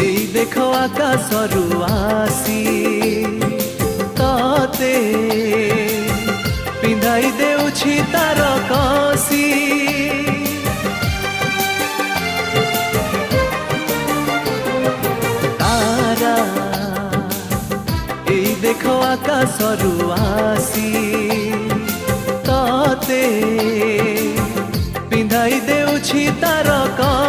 এই দেখো আকাশরু আসি ততে পিন্ধাই দেউছি তার কষি তারা এই দেখো আকাশরু আসি ততে পিন্ধাই দেউছি তার কষি